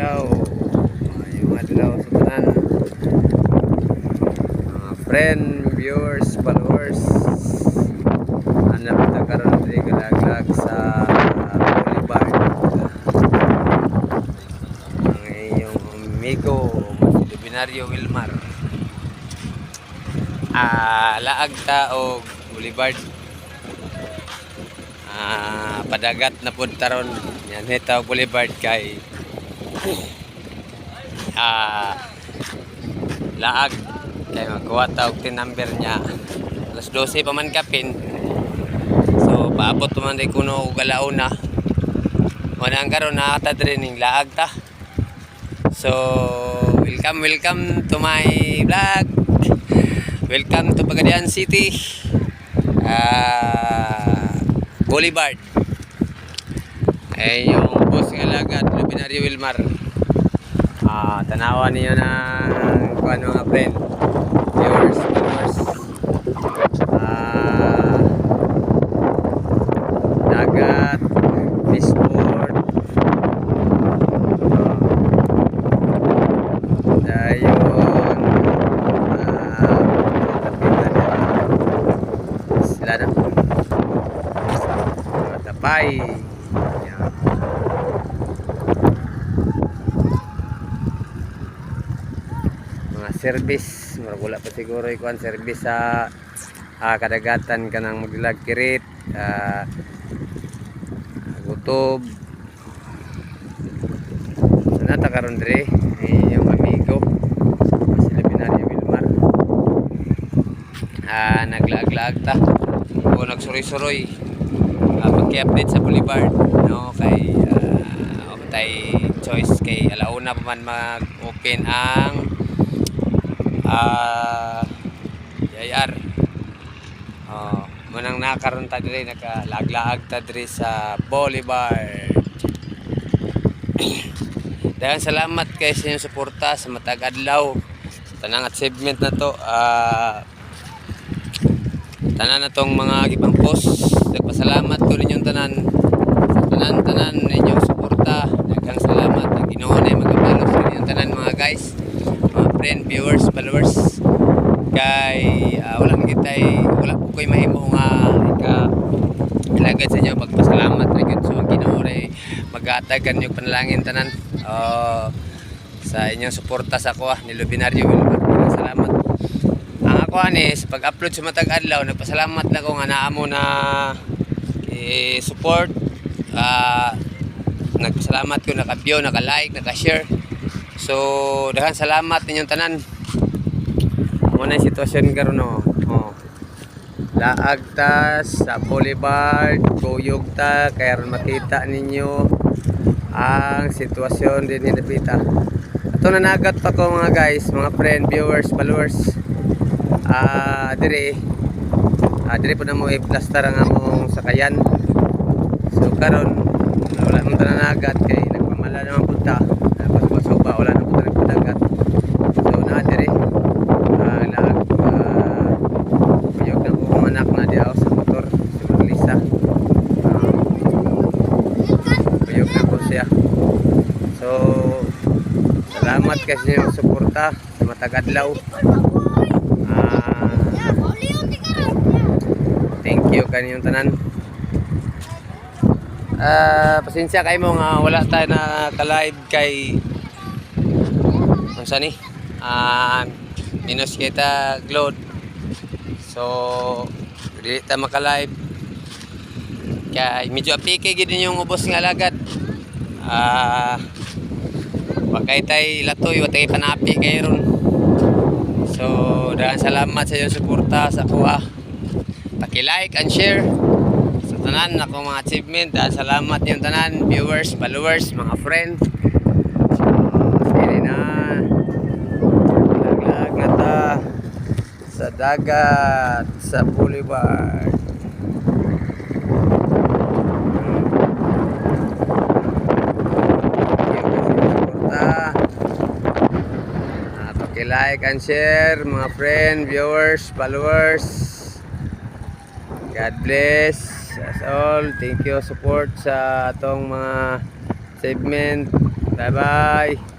adlaw. Ayong adlaw sa tanan. Mga friend, viewers, followers. Hanap na karon diri galaglag sa Boulevard. Ang iyong amigo, Lubinario Wilmar. Laag ta og Boulevard. Padagat na pud taron yan hitaw Boulevard kay laag kay magkuha ta og tin number niya alas 12 pa man kapin, so paabot man day kuno og alauna wala ang karon na ta ning laag ta. So welcome to my vlog, welcome to Pagadian City, Boulevard. Ay yung boss ng alagad, Lubinario Wilmar. Tanawan niyo ng kuan mga friend, viewers, followers. Dagat, fishport. Dayon. Sila na. Tapay. Service, wala pa siguro ikuan service sa kadagatan kanang magdilag kirit, gutob. Sana ta karon dire yung amigo si Lubinario Wilmar. Naglaag-laag ta o nagsuroy-suroy pag-update sa Boulevard, no, kay tay choice kay alauna pa man mag-open ang YR. Manang nakaroon ta dire, nakalaglaag ta dire sa Boulevard. Daghang salamat kay sa inyong suporta sa matag adlaw. Tanang achievement na to, tanan na tong mga gibang post. Nagpasalamat ko ninyong tanan sa tanan ninyong suporta. Daghang salamat ang Ginoo na magabalo sa inyong tanan mga guys, mga friend, viewers, followers. Kay wala po ko'y mahimo nga ilagad sa inyo pagpasalamat na yun. So ang Ginoo ray mag-aatagan yung panalangin tanan sa inyong suporta sa ako ni Lubinario Wilmar. Salamat. Ang ako sa pag-upload sa matag adlaw, nagpasalamat na ko nga naamo na support. Nagpasalamat ko, naka-view, naka-like, naka-share. So daghang salamat ninyong tanan. Muna yung sitwasyon karon, no. Laag ta sa Boulevard, kuyog ta kaya ron makita ninyo ang sitwasyon din ni Napita. Ito nanagat pa ko mga guys, mga friend, viewers, followers. Dire po na mo i-plaster ang among sakayan. So karon wala mo nanagat kay nagpamala naman punta. Pas-paso ba wala na punta nagpadagat. So na dire kuyog na po manak na di ako sa motor sa Lisa. Kuyog na po siya. So salamat kasi yung suporta sa matag adlaw. Thank you kanyang tanan. Pasensya kayo mo nga wala tayo na ka-live kay kung saan minus kita glod. So dili ta maka-live kay medyo apike gid yung ubos nga alagad. Wakay tay latoy, watay panapi kay ron. So daghang salamat sa inyong suporta sa kuha. Paki-like and share sa tanan ako mga achievement. Daghang salamat yung tanan, viewers, followers, mga friend. Sige na. Laglag na ta sa dagat sa Boulevard. Like and share mga friend, viewers, followers. God bless us all. Thank you support sa atong mga achievement. Bye bye.